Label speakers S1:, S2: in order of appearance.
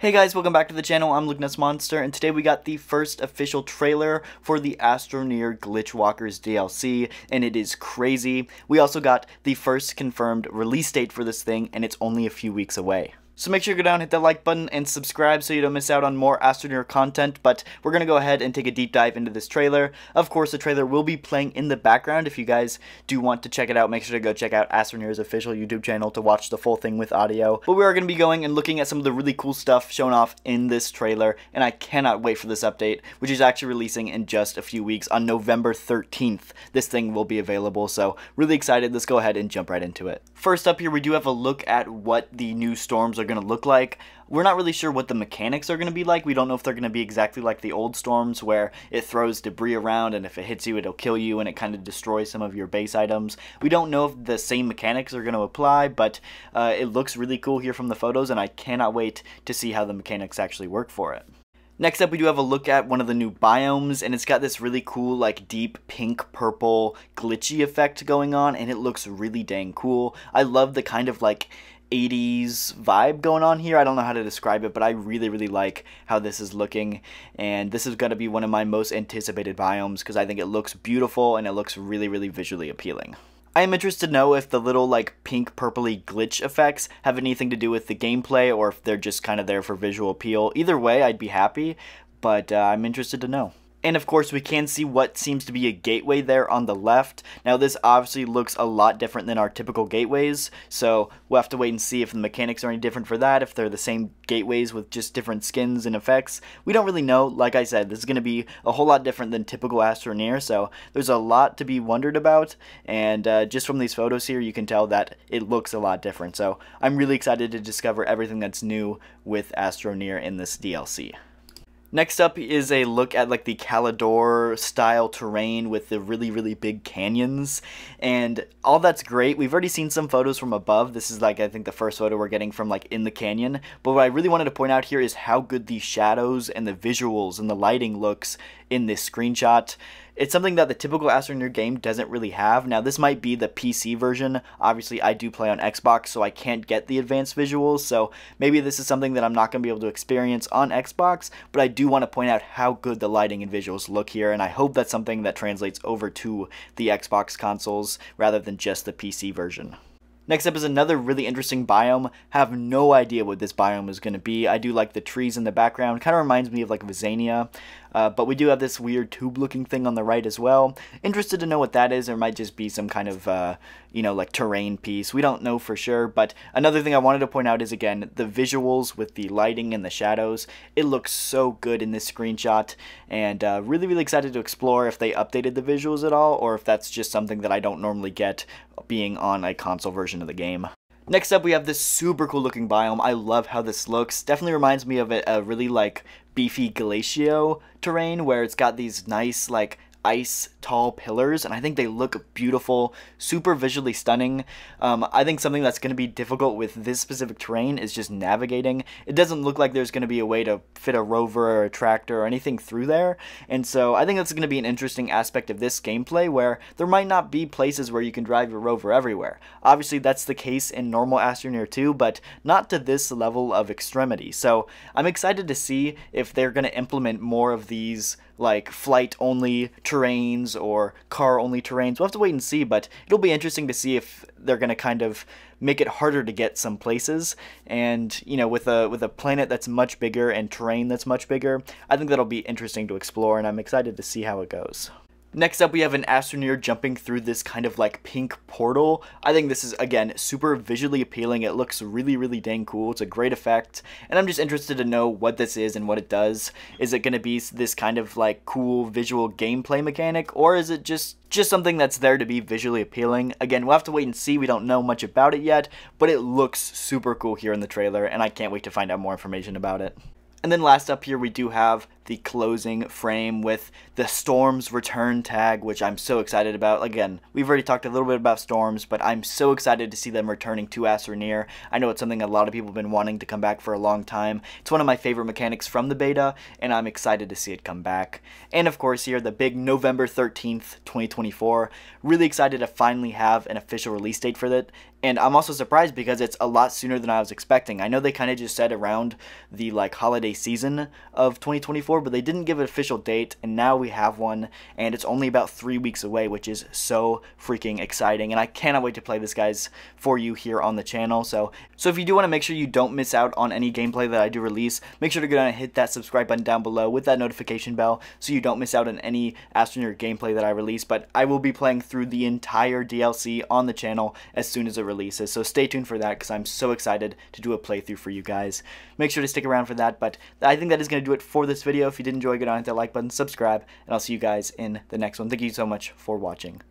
S1: Hey guys, welcome back to the channel. I'm Lukenessmonster, and today we got the first official trailer for the Astroneer Glickwalkers DLC, and it is crazy. We also got the first confirmed release date for this thing, and it's only a few weeks away. So make sure you go down, hit that like button, and subscribe so you don't miss out on more Astroneer content, but we're going to go ahead and take a deep dive into this trailer. Of course, the trailer will be playing in the background. If you guys do want to check it out, make sure to go check out Astroneer's official YouTube channel to watch the full thing with audio. But we are going to be going and looking at some of the really cool stuff shown off in this trailer, and I cannot wait for this update, which is actually releasing in just a few weeks. On November 13th, this thing will be available, so really excited. Let's go ahead and jump right into it. First up here, we do have a look at what the new storms are going to look like. We're not really sure what the mechanics are going to be like. We don't know if they're going to be exactly like the old storms where it throws debris around and if it hits you it'll kill you and it kind of destroys some of your base items. We don't know if the same mechanics are going to apply, but it looks really cool here from the photos, and I cannot wait to see how the mechanics actually work for it. Next up, we do have a look at one of the new biomes, and it's got this really cool, like, deep pink-purple glitchy effect going on, and it looks really dang cool. I love the kind of, like, 80s vibe going on here. I don't know how to describe it, but I really like how this is looking, and this is going to be one of my most anticipated biomes because I think it looks beautiful and it looks really visually appealing. I am interested to know if the little, like, pink purpley glitch effects have anything to do with the gameplay or if they're just kind of there for visual appeal. Either way, I'd be happy, but I'm interested to know. And of course, we can see what seems to be a gateway there on the left. Now, this obviously looks a lot different than our typical gateways, so we'll have to wait and see if the mechanics are any different for that, if they're the same gateways with just different skins and effects. We don't really know. Like I said, this is going to be a whole lot different than typical Astroneer, so there's a lot to be wondered about, and just from these photos here, you can tell that it looks a lot different. So I'm really excited to discover everything that's new with Astroneer in this DLC. Next up is a look at, like, the Calidor style terrain with the really big canyons, and all that's great. We've already seen some photos from above. This is, like, I think the first photo we're getting from, like, in the canyon, but what I really wanted to point out here is how good the shadows and the visuals and the lighting looks in this screenshot. It's something that the typical Astroneer game doesn't really have. Now, this might be the PC version. Obviously, I do play on Xbox, so I can't get the advanced visuals, so maybe this is something that I'm not going to be able to experience on Xbox, but I do want to point out how good the lighting and visuals look here, and I hope that's something that translates over to the Xbox consoles rather than just the PC version. Next up is another really interesting biome. Have no idea what this biome is going to be. I do like the trees in the background. Kind of reminds me of, like, Visania. But we do have this weird tube-looking thing on the right as well. Interested to know what that is. There might just be some kind of, you know, like, terrain piece. We don't know for sure. But another thing I wanted to point out is, again, the visuals with the lighting and the shadows. It looks so good in this screenshot. And really excited to explore if they updated the visuals at all, or if that's just something that I don't normally get being on a console version of the game. Next up, we have this super cool looking biome. I love how this looks. Definitely reminds me of a really, like, beefy glacio terrain where it's got these nice, like, ice tall pillars, and I think they look beautiful, super visually stunning. I think something that's going to be difficult with this specific terrain is just navigating. It doesn't look like there's going to be a way to fit a rover or a tractor or anything through there, and so I think that's going to be an interesting aspect of this gameplay where there might not be places where you can drive your rover everywhere. Obviously that's the case in normal Astroneer 2, but not to this level of extremity, so I'm excited to see if they're going to implement more of these, like, flight-only terrains or car-only terrains. We'll have to wait and see, but it'll be interesting to see if they're going to kind of make it harder to get some places. And, you know, with a planet that's much bigger and terrain that's much bigger, I think that'll be interesting to explore, and I'm excited to see how it goes. Next up, we have an Astroneer jumping through this kind of, like, pink portal. I think this is, again, super visually appealing. It looks really dang cool. It's a great effect, and I'm just interested to know what this is and what it does. Is it going to be this kind of, like, cool visual gameplay mechanic, or is it just something that's there to be visually appealing? Again, we'll have to wait and see. We don't know much about it yet, but it looks super cool here in the trailer, and I can't wait to find out more information about it. And then last up here, we do have the closing frame with the Storm's return tag, which I'm so excited about. Again, we've already talked a little bit about Storms, but I'm so excited to see them returning to Astroneer. I know it's something a lot of people have been wanting to come back for a long time. It's one of my favorite mechanics from the beta, and I'm excited to see it come back. And of course here, the big November 13th, 2024. Really excited to finally have an official release date for that. And I'm also surprised because it's a lot sooner than I was expecting. I know they kind of just said around the holiday season of 2024, but they didn't give an official date, and now we have one, and it's only about 3 weeks away, which is so freaking exciting, and I cannot wait to play this, guys, for you here on the channel. So if you do want to make sure you don't miss out on any gameplay that I do release, make sure to go down and hit that subscribe button down below with that notification bell so you don't miss out on any Astroneer gameplay that I release. But I will be playing through the entire DLC on the channel as soon as it releases, so stay tuned for that because I'm so excited to do a playthrough for you guys. Make sure to stick around for that, but I think that is going to do it for this video. If you did enjoy, go down and hit that like button, subscribe, and I'll see you guys in the next one. Thank you so much for watching.